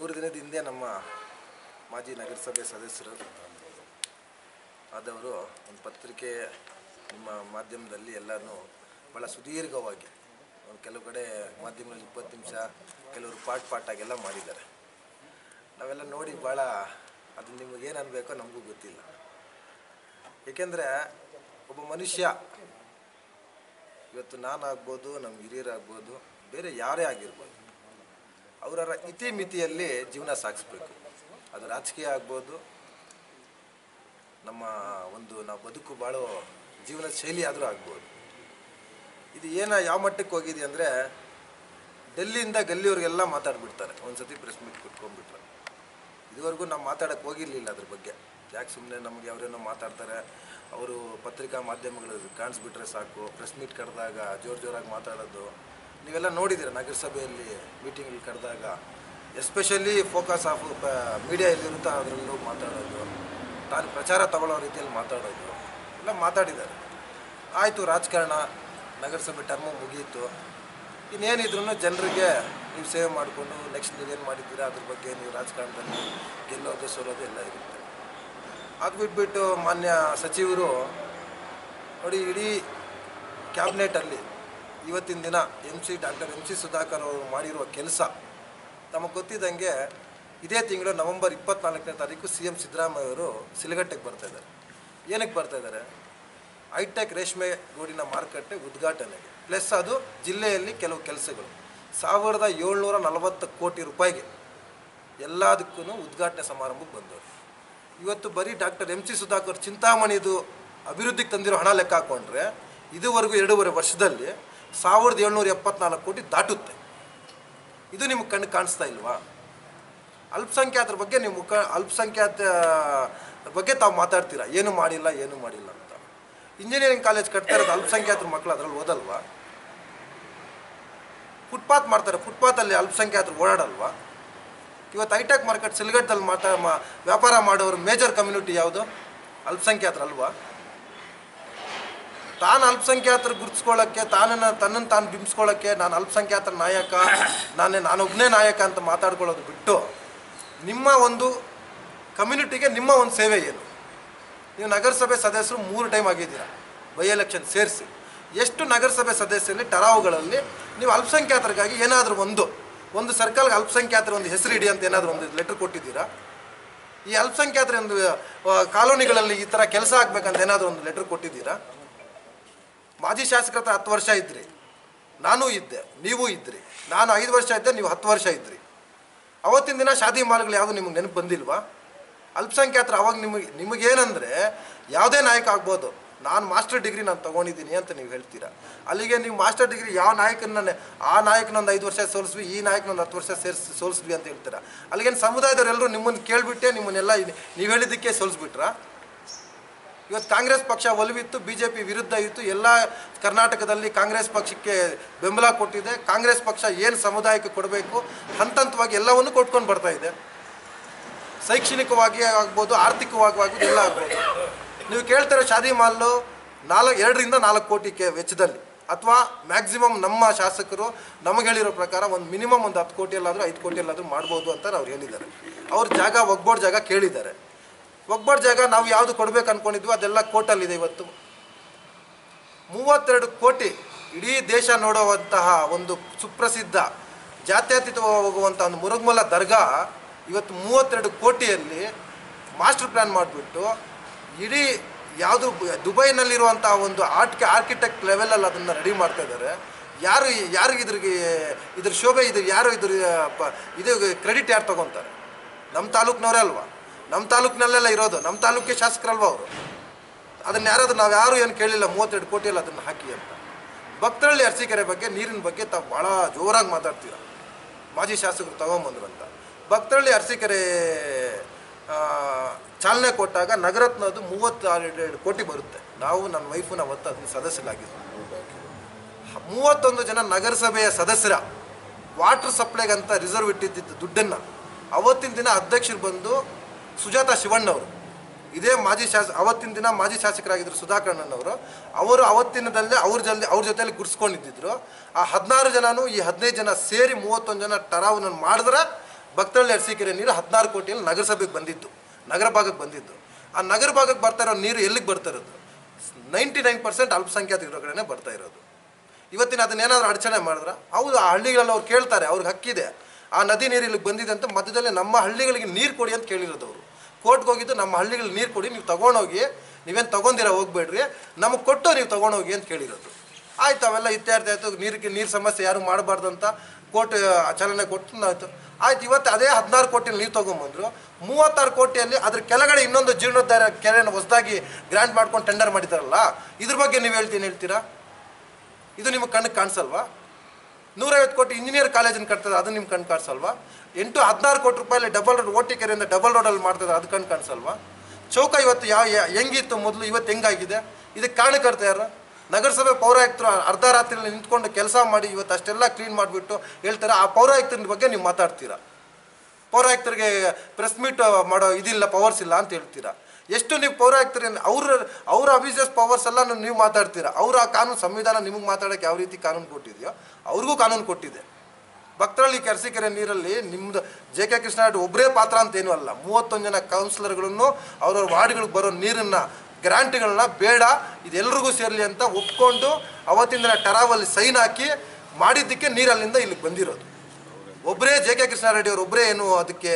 3 ದಿನದ ಹಿಂದೆ ನಮ್ಮ ಮಾಜಿ ನಗರಸಭೆ ಸದಸ್ಯರು ಆದವರು ಒಂದು ಪತ್ರಿಕೆ ನಿಮ್ಮ ಮಾಧ್ಯಮದಲ್ಲಿ ಎಲ್ಲನೂ ಭಾಳ ಸುದೀರ್ಘವಾಗಿ ಕೆಲವು ಕಡೆ ಮಾಧ್ಯಮದಲ್ಲಿ 20 ನಿಮಿಷ ಕೆಲವರು ಪಾಟಾಗೆಲ್ಲ ಮಾಡಿದ್ದಾರೆ. ನಾವೆಲ್ಲ ನೋಡಿ ಭಾಳ ಅದು ನಿಮಗೆ ಏನು ಅನ್ಬೇಕೋ ನಮಗೂ ಗೊತ್ತಿಲ್ಲ. ಏಕೆಂದರೆ ಒಬ್ಬ ಮನುಷ್ಯ ಇವತ್ತು ನಾನಾಗ್ಬೋದು, ನಮ್ಮ ಹಿರಿಯರಾಗ್ಬೋದು, ಬೇರೆ ಯಾರೇ ಆಗಿರ್ಬೋದು, ಅವರ ಇತಿಮಿತಿಯಲ್ಲಿ ಜೀವನ ಸಾಗಿಸ್ಬೇಕು. ಅದು ರಾಜಕೀಯ ಆಗ್ಬೋದು, ನಮ್ಮ ನಾವು ಬದುಕು ಬಾಳೋ ಜೀವನದ ಶೈಲಿ ಆದರೂ ಆಗ್ಬೋದು. ಇದು ಯಾವ ಮಟ್ಟಕ್ಕೆ ಹೋಗಿದೆ ಅಂದರೆ ಡೆಲ್ಲಿಯಿಂದ ಗಲ್ಲಿಯವ್ರಿಗೆಲ್ಲ ಮಾತಾಡ್ಬಿಡ್ತಾರೆ. ಒಂದು ಸತಿ ಪ್ರೆಸ್ ಮೀಟ್ ಕುತ್ಕೊಂಡ್ಬಿಟ್ರೆ ಇದುವರೆಗೂ ನಾವು ಮಾತಾಡೋಕ್ಕೆ ಹೋಗಿರಲಿಲ್ಲ ಅದ್ರ ಬಗ್ಗೆ. ಯಾಕೆ ಸುಮ್ಮನೆ ನಮಗೆ ಅವರೇನೋ ಮಾತಾಡ್ತಾರೆ, ಅವರು ಪತ್ರಿಕಾ ಮಾಧ್ಯಮಗಳು ಕಾಣಿಸ್ಬಿಟ್ರೆ ಸಾಕು, ಪ್ರೆಸ್ ಮೀಟ್ ಕರೆದಾಗ ಜೋರಾಗಿ ಮಾತಾಡೋದು ನೀವೆಲ್ಲ ನೋಡಿದ್ದೀರ. ನಗರಸಭೆಯಲ್ಲಿ ಮೀಟಿಂಗ್ಗಳು ಕರೆದಾಗ ಎಸ್ಪೆಷಲಿ ಫೋಕಸ್ ಆಫ್ ಮೀಡಿಯಾ ಎಲ್ಲಿರುತ್ತೋ ಅದರಲ್ಲೂ ಮಾತಾಡೋದು, ತಾನು ಪ್ರಚಾರ ತಗೊಳ್ಳೋ ರೀತಿಯಲ್ಲಿ ಮಾತಾಡೋದು ಎಲ್ಲ ಮಾತಾಡಿದ್ದಾರೆ. ಆಯಿತು, ರಾಜಕಾರಣ ನಗರಸಭೆ ಟರ್ಮು ಮುಗಿಯಿತು. ಇನ್ನೇನಿದ್ರೂ ಜನರಿಗೆ ನೀವು ಸೇವೆ ಮಾಡಿಕೊಂಡು ನೆಕ್ಸ್ಟ್ ನೀವೇನು ಮಾಡಿದ್ದೀರಾ ಅದ್ರ ಬಗ್ಗೆ ನೀವು ರಾಜಕಾರಣದಲ್ಲಿ ಗೆಲ್ಲೋದು ಸೋಲೋದು ಎಲ್ಲ ಇರುತ್ತೆ. ಅದು ಬಿಟ್ಬಿಟ್ಟು ಮಾನ್ಯ ಸಚಿವರು ನೋಡಿ, ಇಡೀ ಕ್ಯಾಬಿನೆಟಲ್ಲಿ ಇವತ್ತಿನ ದಿನ ಡಾಕ್ಟರ್ ಎಂ ಸಿ ಸುಧಾಕರ್ ಅವರು ಮಾಡಿರುವ ಕೆಲಸ ನಮಗೆ ಗೊತ್ತಿದ್ದಂಗೆ ಇದೇ ತಿಂಗಳು ನವೆಂಬರ್ 24ನೇ ತಾರೀಕು CM ಸಿದ್ದರಾಮಯ್ಯ ಅವರು ಸಿಲಗಟ್ಟೆಗೆ ಬರ್ತಾಯಿದ್ದಾರೆ. ಏನಕ್ಕೆ ಬರ್ತಾಯಿದ್ದಾರೆ? ಹೈಟೆಕ್ ರೇಷ್ಮೆ ಗೂಡಿನ ಮಾರುಕಟ್ಟೆ ಉದ್ಘಾಟನೆಗೆ, ಪ್ಲಸ್ ಅದು ಜಿಲ್ಲೆಯಲ್ಲಿ ಕೆಲವು ಕೆಲಸಗಳು 1740 ಕೋಟಿ ರೂಪಾಯಿಗೆ ಎಲ್ಲದಕ್ಕೂ ಉದ್ಘಾಟನೆ ಸಮಾರಂಭಕ್ಕೆ ಬಂದವರು. ಇವತ್ತು ಬರೀ ಡಾಕ್ಟರ್ ಎಂ ಸಿ ಸುಧಾಕರ್ ಚಿಂತಾಮಣಿದು ಅಭಿವೃದ್ಧಿಗೆ ತಂದಿರೋ ಹಣ ಲೆಕ್ಕ ಹಾಕ್ಕೊಂಡ್ರೆ ಇದುವರೆಗೂ 2.5 ವರ್ಷದಲ್ಲಿ 1774 ಕೋಟಿ ದಾಟುತ್ತೆ. ಇದು ನಿಮಗೆ ಕಣ್ಣು ಕಾಣಿಸ್ತಾ ಇಲ್ವಾ? ಅಲ್ಪಸಂಖ್ಯಾತರ ಬಗ್ಗೆ ನೀವು ಅಲ್ಪಸಂಖ್ಯಾತ ಬಗ್ಗೆ ತಾವು ಮಾತಾಡ್ತೀರಾ, ಏನು ಮಾಡಿಲ್ಲ ಅಂತ. ಇಂಜಿನಿಯರಿಂಗ್ ಕಾಲೇಜ್ ಕಟ್ತಾ ಇರೋದು ಅಲ್ಪಸಂಖ್ಯಾತರ ಮಕ್ಕಳು ಅದರಲ್ಲಿ ಓದಲ್ವಾ? ಫುಟ್ಪಾತ್ ಮಾಡ್ತಾರೆ, ಫುಟ್ಪಾತಲ್ಲಿ ಅಲ್ಪಸಂಖ್ಯಾತರು ಓಡಾಡಲ್ವಾ? ಇವತ್ತು ಹೈಟೆಕ್ ಮಾರ್ಕೆಟ್ ಸಿಲ್ಗಟ್ಟದಲ್ಲಿ ವ್ಯಾಪಾರ ಮಾಡೋರು ಮೇಜರ್ ಕಮ್ಯುನಿಟಿ ಯಾವುದು? ಅಲ್ಪಸಂಖ್ಯಾತರಲ್ವಾ? ತಾನು ಅಲ್ಪಸಂಖ್ಯಾತರು ಗುರುತಿಸ್ಕೊಳ್ಳೋಕ್ಕೆ, ತನ್ನನ್ನು ತಾನು ಬಿಂಬಿಸ್ಕೊಳ್ಳೋಕ್ಕೆ ನಾನು ಅಲ್ಪಸಂಖ್ಯಾತರ ನಾಯಕ, ನಾನೊಬ್ಬನೇ ನಾಯಕ ಅಂತ ಮಾತಾಡ್ಕೊಳ್ಳೋದು ಬಿಟ್ಟು ನಿಮ್ಮ ಒಂದು ಕಮ್ಯುನಿಟಿಗೆ ನಿಮ್ಮ ಒಂದು ಸೇವೆ ಏನು? ನೀವು ನಗರಸಭೆ ಸದಸ್ಯರು 3 ಟೈಮ್ ಆಗಿದ್ದೀರಾ, ಬೈ ಎಲೆಕ್ಷನ್ ಸೇರಿಸಿ. ಎಷ್ಟು ನಗರಸಭೆ ಸದಸ್ಯರಲ್ಲಿ ಟರಾವುಗಳಲ್ಲಿ ನೀವು ಅಲ್ಪಸಂಖ್ಯಾತರಿಗಾಗಿ ಏನಾದರೂ ಒಂದು ಸರ್ಕಲ್ಗೆ ಅಲ್ಪಸಂಖ್ಯಾತರ ಒಂದು ಹೆಸರು ಇಡಿ ಅಂತ ಏನಾದರೂ ಒಂದು ಲೆಟ್ರ್ ಕೊಟ್ಟಿದ್ದೀರಾ? ಈ ಅಲ್ಪಸಂಖ್ಯಾತರ ಒಂದು ಕಾಲೋನಿಗಳಲ್ಲಿ ಈ ಥರ ಕೆಲಸ ಆಗಬೇಕಂತ ಏನಾದರೂ ಒಂದು ಲೆಟ್ರ್ ಕೊಟ್ಟಿದ್ದೀರಾ? ಮಾಜಿ ಶಾಸಕರ ಹತ್ರ 10 ವರ್ಷ ಇದ್ರಿ, ನಾನೂ ಇದ್ದೆ, ನೀವು ಇದ್ರಿ. ನಾನು 5 ವರ್ಷ ಇದ್ದೆ, ನೀವು 10 ವರ್ಷ ಇದ್ರಿ. ಅವತ್ತಿನ ದಿನ ಶಾದಿ ಮಾಲ್ಗಳು ಯಾವುದು ನಿಮಗೆ ನೆನಪು ಬಂದಿಲ್ವಾ? ಅಲ್ಪಸಂಖ್ಯಾತರು ಅವಾಗ ನಿಮಗೇನೆಂದರೆ ಯಾವುದೇ ನಾಯಕ ಆಗ್ಬೋದು, ನಾನು ಮಾಸ್ಟರ್ ಡಿಗ್ರಿ ನಾನು ತೊಗೊಂಡಿದ್ದೀನಿ ಅಂತ ನೀವು ಹೇಳ್ತೀರಾ. ಅಲ್ಲಿಗೆ ನೀವು ಮಾಸ್ಟರ್ ಡಿಗ್ರಿ ಯಾವ ನಾಯಕನ ಆ ನಾಯಕನೊಂದು 5 ವರ್ಷ ಸೋಲಿಸ್ವಿ, ಈ ನಾಯಕನೊಂದು 10 ವರ್ಷ ಸೋಲಿಸ್ವಿ ಅಂತ ಹೇಳ್ತೀರಾ. ಅಲ್ಲಿಗೇನು ಸಮುದಾಯದವರೆಲ್ಲರೂ ನಿಮ್ಮನ್ನು ಕೇಳಿಬಿಟ್ಟೆ ನಿಮ್ಮನ್ನೆಲ್ಲ ನೀವು ಹೇಳಿದ್ದಕ್ಕೆ ಸೋಲಿಸ್ಬಿಟ್ರಾ? ಇವತ್ತು ಕಾಂಗ್ರೆಸ್ ಪಕ್ಷ ಒಲವಿತ್ತು, BJP ವಿರುದ್ಧ ಇತ್ತು, ಎಲ್ಲ ಕರ್ನಾಟಕದಲ್ಲಿ ಕಾಂಗ್ರೆಸ್ ಪಕ್ಷಕ್ಕೆ ಬೆಂಬಲ ಕೊಟ್ಟಿದೆ. ಕಾಂಗ್ರೆಸ್ ಪಕ್ಷ ಏನು ಸಮುದಾಯಕ್ಕೆ ಕೊಡಬೇಕು ಹಂತವಾಗಿ ಎಲ್ಲವನ್ನು ಕೊಟ್ಕೊಂಡು ಬರ್ತಾ ಇದೆ. ಶೈಕ್ಷಣಿಕವಾಗಿ ಆಗ್ಬೋದು, ಆರ್ಥಿಕವಾಗಿ ಎಲ್ಲ ಆಗ್ಬೋದು. ನೀವು ಕೇಳ್ತಾರೆ ಶಾದಿ ಮಾಲು 2ರಿಂದ 4 ಕೋಟಿ ವೆಚ್ಚದಲ್ಲಿ, ಅಥವಾ ಮ್ಯಾಕ್ಸಿಮಮ್ ನಮ್ಮ ಶಾಸಕರು ನಮಗೆ ಹೇಳಿರೋ ಪ್ರಕಾರ ಒಂದು ಮಿನಿಮಮ್ ಒಂದು 10 ಕೋಟಿಯಲ್ಲಾದರೂ 5 ಕೋಟಿಯಲ್ಲಾದರೂ ಮಾಡ್ಬೋದು ಅಂತ ಅವ್ರು ಹೇಳಿದ್ದಾರೆ. ಅವ್ರ ಜಾಗ ಒಗ್ಬೋರ್ಡ್ ಜಾಗ ಕೇಳಿದ್ದಾರೆ. ಒಗ್ಬೋರ್ಡ್ ಜಾಗ ನಾವು ಯಾವುದು ಕೊಡಬೇಕು ಅಂದ್ಕೊಂಡಿದ್ವಿ ಅದೆಲ್ಲ ಕೋರ್ಟಲ್ಲಿದೆ. ಇವತ್ತು 32 ಕೋಟಿ ಇಡೀ ದೇಶ ನೋಡುವಂತಹ ಒಂದು ಸುಪ್ರಸಿದ್ಧ ಜಾತ್ಯತೀತ ಹೋಗುವಂಥ ಒಂದು ಮುರುಗಮಲ ದರ್ಗಾ ಇವತ್ತು 32 ಕೋಟಿಯಲ್ಲಿ ಮಾಸ್ಟರ್ ಪ್ಲ್ಯಾನ್ ಮಾಡಿಬಿಟ್ಟು ಇಡೀ ಯಾವುದು ದುಬೈನಲ್ಲಿರುವಂಥ ಒಂದು ಆರ್ಕಿಟೆಕ್ಟ್ ಲೆವೆಲಲ್ಲಿ ಅದನ್ನು ರೆಡಿ ಮಾಡ್ತಾ ಇದ್ದಾರೆ. ಯಾರಿಗೆ ಇದ್ರ ಶೋಭೆ ಯಾರು ಇದು ಕ್ರೆಡಿಟ್ ಯಾರು ತೊಗೊತಾರೆ? ನಮ್ಮ ತಾಲೂಕಿನವರೇ ಅಲ್ವಾ? ನಮ್ಮ ತಾಲೂಕಿನಲ್ಲೆಲ್ಲ ಇರೋದು, ನಮ್ಮ ತಾಲೂಕಿಗೆ ಶಾಸಕರಲ್ವ ಅವರು? ಅದನ್ನು ನಾವು ಯಾರು ಏನು ಕೇಳಿಲ್ಲ 32 ಕೋಟಿಯಲ್ಲಿ ಅದನ್ನು ಹಾಕಿ ಅಂತ. ಭಕ್ತರಳ್ಳಿ ಅರಸೀಕೆರೆ ಬಗ್ಗೆ, ನೀರಿನ ಬಗ್ಗೆ ತಾವು ಭಾಳ ಜೋರಾಗಿ ಮಾತಾಡ್ತೀರ. ಮಾಜಿ ಶಾಸಕರು ತಗೊಂಬಂದ್ರು ಅಂತ. ಭಕ್ತರಳ್ಳಿ ಅರಸೀಕೆರೆ ಚಾಲನೆ ಕೊಟ್ಟಾಗ ನಗರತ್ನದು 32 ಕೋಟಿ ಬರುತ್ತೆ. ನನ್ನ ವೈಫು ಅವತ್ತು ಅದನ್ನ ಸದಸ್ಯರಾಗಿದ್ದರು. 31 ಜನ ನಗರಸಭೆಯ ಸದಸ್ಯರ ವಾಟರ್ ಸಪ್ಲೈಗಂತ ರಿಸರ್ವ್ ಇಟ್ಟಿದ್ದ ದುಡ್ಡನ್ನು ಅವತ್ತಿನ ದಿನ ಅಧ್ಯಕ್ಷರು ಬಂದು ಸುಜಾತಾ ಶಿವಣ್ಣವರು, ಇದೇ ಅವತ್ತಿನ ದಿನ ಮಾಜಿ ಶಾಸಕರಾಗಿದ್ದರು ಸುಧಾಕರಣ್ಣನವರು, ಅವರು ಅವತ್ತಿನದಲ್ಲೇ ಅವ್ರ ಜೊತೆಯಲ್ಲಿ ಗುರ್ಸ್ಕೊಂಡಿದ್ದರು. ಆ 16 ಜನನೂ ಈ 15 ಜನ ಸೇರಿ 31 ಜನ ಟರಾವ್ನ ಮಾಡಿದ್ರೆ ಭಕ್ತಳ್ಳಿ ಅರಸೀಕೆರೆ ನೀರು 16 ಕೋಟಿಯಲ್ಲಿ ನಗರಸಭೆಗೆ ಬಂದಿದ್ದು, ನಗರ ಭಾಗಕ್ಕೆ ಬಂದಿದ್ದು. ಆ ನಗರ ಭಾಗಕ್ಕೆ ಬರ್ತಾ ಇರೋ ನೀರು ಎಲ್ಲಿಗೆ ಬರ್ತಾ ಇರೋದು? 99% ಅಲ್ಪಸಂಖ್ಯಾತರ ಕಡೆನೇ ಬರ್ತಾ ಇರೋದು. ಇವತ್ತಿನ ಅದನ್ನೇನಾದರೂ ಅಡಚಣೆ ಮಾಡಿದ್ರೆ ಹೌದು, ಆ ಹಳ್ಳಿಗಳಲ್ಲಿ ಅವ್ರು ಕೇಳ್ತಾರೆ, ಅವ್ರಿಗೆ ಹಕ್ಕಿದೆ. ಆ ನದಿ ನೀರು ಇಲ್ಲಿಗೆ ಬಂದಿದೆ ಅಂತ ಮಧ್ಯದಲ್ಲಿ ನಮ್ಮ ಹಳ್ಳಿಗಳಿಗೆ ನೀರು ಕೊಡಿ ಅಂತ ಕೇಳಿರೋದು ಅವರು. ಕೋರ್ಟ್ಗೆ ಹೋಗಿದ್ದು ನಮ್ಮ ಹಳ್ಳಿಗಳಿಗೆ ನೀರು ಕೊಡಿ, ನೀವು ತೊಗೊಂಡೋಗಿ, ನೀವೇನು ತೊಗೊಂಡಿರ ಹೋಗ್ಬೇಡ್ರಿ, ನಮಗೆ ಕೊಟ್ಟು ನೀವು ತೊಗೊಂಡೋಗಿ ಅಂತ ಕೇಳಿರೋದು. ಆಯ್ತು, ಅವೆಲ್ಲ ಇತ್ಯರ್ಥ ಆಯಿತು. ನೀರು ಸಮಸ್ಯೆ ಯಾರು ಮಾಡಬಾರ್ದು ಅಂತ ಕೋರ್ಟ್ ಚಾಲನೆ ಕೊಟ್ಟು ಆಯಿತು. ಆಯ್ತು, ಇವತ್ತು ಅದೇ 16 ಕೋಟಿಯಲ್ಲಿ ನೀರು ತೊಗೊಂಬಂದರು. 36 ಕೋಟಿಯಲ್ಲಿ ಅದ್ರ ಕೆಳಗಡೆ ಇನ್ನೊಂದು ಜೀರ್ಣೋದ್ಧಾರ ಕೆರೆಯನ್ನು ಹೊಸದಾಗಿ ಗ್ರ್ಯಾಂಟ್ ಮಾಡ್ಕೊಂಡು ಟೆಂಡರ್ ಮಾಡಿದಾರಲ್ಲ, ಇದ್ರ ಬಗ್ಗೆ ನೀವು ಹೇಳ್ತೀರಾ? ಇದು ನಿಮಗೆ ಕಣ್ಣಿಗೆ ಕಾಣಿಸಲ್ವಾ? 150 ಕೋಟಿ ಇಂಜಿನಿಯರ್ ಕಾಲೇಜನ್ನು ಕಟ್ತದೆ, ಅದು ನಿಮ್ಮ ಕಣ್ಣು ಕಾಣಿಸಲ್ವಾ? 16 ಕೋಟಿ ರೂಪಾಯಲ್ಲಿ ಡಬಲ್ ರೋಡ್, ಓಟಿ ಕೆರೆಯಿಂದ ಡಬಲ್ ರೋಡಲ್ಲಿ ಮಾಡ್ತದೆ, ಅದು ಕಣ್ಣು ಕಾಣಿಸಲ್ವಾ? ಚೌಕ ಇವತ್ತು ಹೆಂಗಿತ್ತು ಮೊದಲು, ಇವತ್ತು ಹೆಂಗಾಗಿದೆ? ಇದಕ್ಕೆ ಕಾರಣಕರ್ತ ಯಾರು? ನಗರಸಭೆ ಪೌರಾಯುಕ್ತರು ಅರ್ಧ ರಾತ್ರಿಯಲ್ಲಿ ನಿಂತ್ಕೊಂಡು ಕೆಲಸ ಮಾಡಿ ಇವತ್ತು ಅಷ್ಟೆಲ್ಲ ಕ್ಲೀನ್ ಮಾಡಿಬಿಟ್ಟು ಹೇಳ್ತಾರೆ. ಆ ಪೌರಾಯುಕ್ತರ ಬಗ್ಗೆ ನೀವು ಮಾತಾಡ್ತೀರಾ. ಪೌರಾಯುಕ್ತರಿಗೆ ಪ್ರೆಸ್ ಮೀಟ್ ಮಾಡೋ ಇದಿಲ್ಲ, ಪವರ್ಸ್ ಇಲ್ಲ ಅಂತ ಹೇಳ್ತೀರಾ. ಎಷ್ಟು ನೀವು ಪೌರಾಯುಕ್ತರಿಗೆ ಅವ್ರ ಅಬ್ಯೂಸಸ್ ಪವರ್ಸ್ ಎಲ್ಲ ನೀವು ಮಾತಾಡ್ತೀರಾ. ಅವರ ಕಾನೂನು ಸಂವಿಧಾನ ನಿಮಗೆ ಮಾತಾಡೋಕ್ಕೆ ಯಾವ ರೀತಿ ಕಾನೂನು ಕೊಟ್ಟಿದೆಯೋ ಅವ್ರಿಗೂ ಕಾನೂನು ಕೊಟ್ಟಿದೆ. ಭಕ್ತಳ್ಳಿ ಅರಸೀಕೆರೆ ನೀರಲ್ಲಿ ನಿಮ್ಮದು JK ಕೃಷ್ಣಾರೆಡ್ಡಿ ಒಬ್ಬರೇ ಪಾತ್ರ ಅಂತೇನೂ ಅಲ್ಲ. 31 ಜನ ಕೌನ್ಸಿಲರ್ಗಳನ್ನು ಅವ್ರವ್ರ ವಾರ್ಡ್ಗಳಿಗೆ ಬರೋ ನೀರನ್ನು, ಗ್ರಾಂಟ್ಗಳನ್ನ ಬೇಡ, ಇದೆಲ್ಲರಿಗೂ ಸೇರಲಿ ಅಂತ ಒಪ್ಕೊಂಡು ಅವತ್ತಿನ ದಿನ ಟರಾವಲ್ಲಿ ಸೈನ್ ಹಾಕಿ ಮಾಡಿದ್ದಕ್ಕೆ ನೀರಲ್ಲಿಂದ ಇಲ್ಲಿಗೆ ಬಂದಿರೋದು. ಒಬ್ಬರೇ JK ಕೃಷ್ಣಾರೆಡ್ಡಿ ಅವರು ಒಬ್ಬರೇ ಏನು ಅದಕ್ಕೆ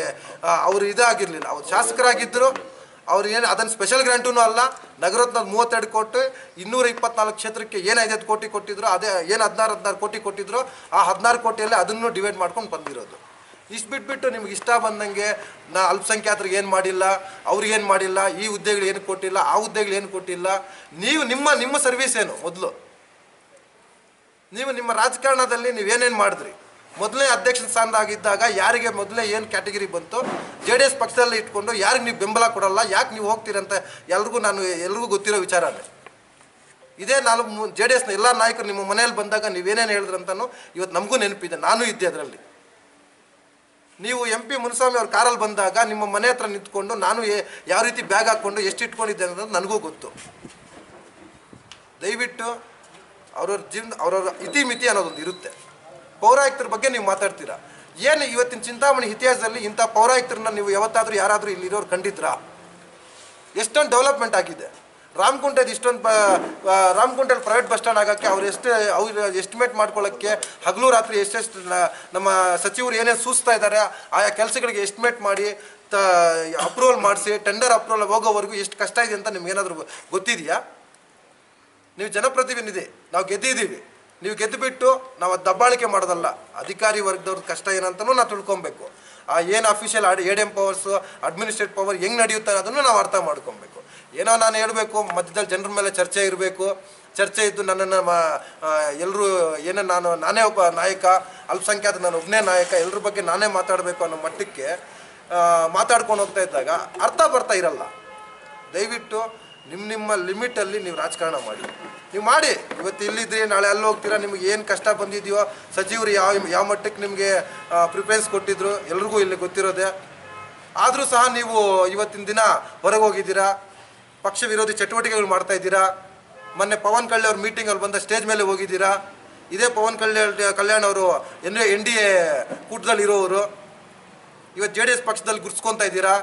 ಅವರು ಇದಾಗಿರಲಿಲ್ಲ. ಅವ್ರು ಶಾಸಕರಾಗಿದ್ದರು. ಅವ್ರು ಏನು ಅದನ್ನು ಸ್ಪೆಷಲ್ ಗ್ರಾಂಟೂ ಅಲ್ಲ. ನಗರತ್ನ 32 ಕೋಟಿ, 224 ಕ್ಷೇತ್ರಕ್ಕೆ ಏನು 5 ಕೋಟಿ ಕೊಟ್ಟಿದ್ರು, ಅದೇ ಏನು 16 ಕೋಟಿ ಕೊಟ್ಟಿದ್ರು, ಆ 16 ಕೋಟಿಯಲ್ಲಿ ಅದನ್ನು ಡಿವೈಡ್ ಮಾಡ್ಕೊಂಡು ಬಂದಿರೋದು. ಇಷ್ಟು ಬಿಟ್ಬಿಟ್ಟು ನಿಮ್ಗೆ ಇಷ್ಟ ಬಂದಂಗೆ ಅಲ್ಪಸಂಖ್ಯಾತರಿಗೆ ಏನು ಮಾಡಿಲ್ಲ, ಅವ್ರಿಗೇನು ಮಾಡಿಲ್ಲ, ಈ ಹುದ್ದೆಗಳು ಏನು ಕೊಟ್ಟಿಲ್ಲ, ಆ ಹುದ್ದೆಗಳು ಏನು ಕೊಟ್ಟಿಲ್ಲ. ನೀವು ನಿಮ್ಮ ಸರ್ವಿಸ್ ಏನು? ಮೊದಲು ನೀವು ನಿಮ್ಮ ರಾಜಕಾರಣದಲ್ಲಿ ನೀವೇನೇನು ಮಾಡಿದ್ರಿ? ಮೊದಲನೇ ಅಧ್ಯಕ್ಷ ಸ್ಥಾನದಾಗಿದ್ದಾಗ ಯಾರಿಗೆ ಮೊದಲೇ ಏನು ಕ್ಯಾಟಗರಿ ಬಂತು, JDS ಪಕ್ಷದಲ್ಲಿ ಇಟ್ಕೊಂಡು ಯಾರಿಗೆ ನೀವು ಬೆಂಬಲ ಕೊಡಲ್ಲ, ಯಾಕೆ ನೀವು ಹೋಗ್ತೀರಂತ ಎಲ್ರಿಗೂ ಗೊತ್ತಿರೋ ವಿಚಾರನೇ. ಇದೇ JDSನ ಎಲ್ಲ ನಾಯಕರು ನಿಮ್ಮ ಮನೆಯಲ್ಲಿ ಬಂದಾಗ ನೀವೇನೇನು ಹೇಳಿದ್ರಂತನೂ ಇವತ್ತು ನಮಗೂ ನೆನಪಿದೆ. ನಾನು ಇದ್ದೆ ಅದರಲ್ಲಿ. ನೀವು MP ಮುನಿಸ್ವಾಮಿ ಅವ್ರ ಕಾರಲ್ಲಿ ಬಂದಾಗ ನಿಮ್ಮ ಮನೆ ಹತ್ರ ನಿಂತ್ಕೊಂಡು ನಾನು ಯಾವ ರೀತಿ ಬ್ಯಾಗ್ ಹಾಕ್ಕೊಂಡು ಎಷ್ಟು ಇಟ್ಕೊಂಡಿದ್ದೆ ಅನ್ನೋದು ನನಗೂ ಗೊತ್ತು. ದಯವಿಟ್ಟು ಅವ್ರವ್ರ ಇತಿಮಿತಿ ಅನ್ನೋದೊಂದು ಇರುತ್ತೆ. ಪೌರಾಯುಕ್ತರ ಬಗ್ಗೆ ನೀವು ಮಾತಾಡ್ತೀರಾ. ಏನು ಇವತ್ತಿನ ಚಿಂತಾಮಣಿ ಇತಿಹಾಸದಲ್ಲಿ ಇಂಥ ಪೌರಾಯುಕ್ತರನ್ನ ನೀವು ಯಾವತ್ತಾದರೂ ಯಾರಾದರೂ ಇಲ್ಲಿರೋರು ಕಂಡಿದ್ರಾ? ಎಷ್ಟೊಂದು ಡೆವಲಪ್ಮೆಂಟ್ ಆಗಿದೆ. ರಾಮಕುಂಟೆದು ರಾಮಕುಂಟೆಲ್ಲಿ ಪ್ರೈವೇಟ್ ಬಸ್ ಸ್ಟ್ಯಾಂಡ್ ಆಗೋಕ್ಕೆ ಅವ್ರು ಎಸ್ಟಿಮೇಟ್ ಮಾಡ್ಕೊಳ್ಳೋಕ್ಕೆ ಹಗಲು ರಾತ್ರಿ ಎಷ್ಟೆಷ್ಟು ನಮ್ಮ ಸಚಿವರು ಏನೇನು ಸೂಚಿಸ್ತಾ ಇದ್ದಾರೆ ಆಯಾ ಕೆಲಸಗಳಿಗೆ ಎಸ್ಟಿಮೇಟ್ ಮಾಡಿ ಅಪ್ರೂವಲ್ ಮಾಡಿಸಿ ಟೆಂಡರ್ ಅಪ್ರೂವಲ್ ಹೋಗೋವರೆಗೂ ಎಷ್ಟು ಕಷ್ಟ ಇದೆ ಅಂತ ನಿಮ್ಗೇನಾದರೂ ಗೊತ್ತಿದೆಯಾ? ನೀವು ಜನಪ್ರತಿನಿಧಿ, ನಾವು ಗೆದ್ದಿದ್ದೀವಿ. ನೀವು ಗೆದ್ದುಬಿಟ್ಟು ನಾವು ದಬ್ಬಾಳಿಕೆ ಮಾಡೋದಲ್ಲ. ಅಧಿಕಾರಿ ವರ್ಗದವ್ರ ಕಷ್ಟ ಏನಂತನೂ ನಾವು ತಿಳ್ಕೊಬೇಕು. ಏನು official ADM powers, administrative power ಹೆಂಗೆ ನಡೆಯುತ್ತೆ ಅನ್ನೋದನ್ನು ನಾವು ಅರ್ಥ ಮಾಡ್ಕೊಬೇಕು. ಏನೋ ನಾನು ಹೇಳಬೇಕು, ಮಧ್ಯದಲ್ಲಿ ಜನರ ಮೇಲೆ ಚರ್ಚೆ ಇರಬೇಕು. ಚರ್ಚೆ ಇದ್ದು ನನ್ನನ್ನು ಎಲ್ಲರೂ ನಾನೇ ಒಬ್ಬ ನಾಯಕ, ಅಲ್ಪಸಂಖ್ಯಾತ ನಾನು ಒಬ್ಬನೇ ನಾಯಕ, ಎಲ್ಲರ ಬಗ್ಗೆ ನಾನೇ ಮಾತಾಡಬೇಕು ಅನ್ನೋ ಮಟ್ಟಕ್ಕೆ ಮಾತಾಡ್ಕೊಂಡು ಹೋಗ್ತಾ ಇದ್ದಾಗ ಅರ್ಥ ಬರ್ತಾ ಇರಲ್ಲ. ದಯವಿಟ್ಟು ನಿಮ್ಮ ಲಿಮಿಟಲ್ಲಿ ನೀವು ರಾಜಕಾರಣ ನೀವು ಮಾಡಿ. ಇವತ್ತು ಇಲ್ಲಿದ್ರಿ, ನಾಳೆ ಅಲ್ಲಿ ಹೋಗ್ತೀರಾ, ನಿಮಗೆ ಏನು ಕಷ್ಟ ಬಂದಿದೆಯೋ, ಸಚಿವರು ಯಾವ ಮಟ್ಟಕ್ಕೆ ನಿಮಗೆ ಪ್ರಿಫರೆನ್ಸ್ ಕೊಟ್ಟಿದ್ರು ಎಲ್ರಿಗೂ ಇಲ್ಲಿ ಗೊತ್ತಿರೋದೆ. ಆದರೂ ಸಹ ನೀವು ಇವತ್ತಿನ ದಿನ ಹೊರಗೆ ಹೋಗಿದ್ದೀರಾ, ಪಕ್ಷ ವಿರೋಧಿ ಚಟುವಟಿಕೆಗಳು ಮಾಡ್ತಾ ಇದ್ದೀರಾ. ಮೊನ್ನೆ ಪವನ್ ಕಲ್ಯಾಣ್ ಅವ್ರ ಮೀಟಿಂಗಲ್ಲಿ ಬಂದ ಸ್ಟೇಜ್ ಮೇಲೆ ಹೋಗಿದ್ದೀರಾ. ಇದೇ ಪವನ್ ಕಲ್ಯಾಣ್ ಅವರು NDA ಕೂಟದಲ್ಲಿ ಇರೋರು. ಇವತ್ತು JDS ಪಕ್ಷದಲ್ಲಿ ಗುರ್ಸ್ಕೊತಾ ಇದ್ದೀರಾ.